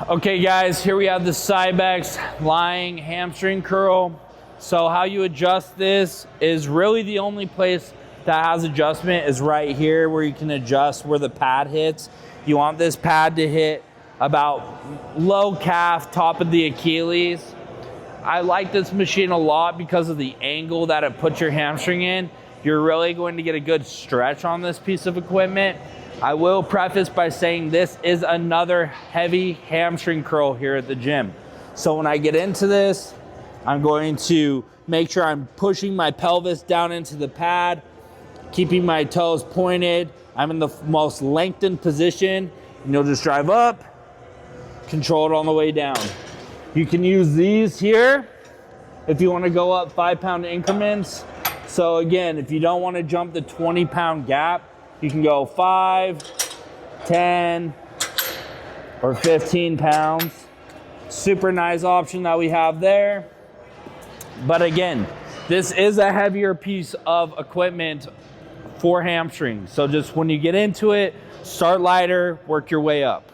Okay guys, here we have the Cybex lying hamstring curl. So how you adjust this is really the only place that has adjustment is right here where you can adjust where the pad hits. You want this pad to hit about low calf, top of the Achilles. I like this machine a lot because of the angle that it puts your hamstring in. You're really going to get a good stretch on this piece of equipment. I will preface by saying this is another heavy hamstring curl here at the gym. So when I get into this, I'm going to make sure I'm pushing my pelvis down into the pad, keeping my toes pointed. I'm in the most lengthened position, and you'll just drive up, control it on the way down. You can use these here if you want to go up 5-pound increments. So again, if you don't want to jump the 20-pound gap, you can go 5, 10, or 15 pounds. Super nice option that we have there. But again, this is a heavier piece of equipment for hamstring. So just when you get into it, start lighter, work your way up.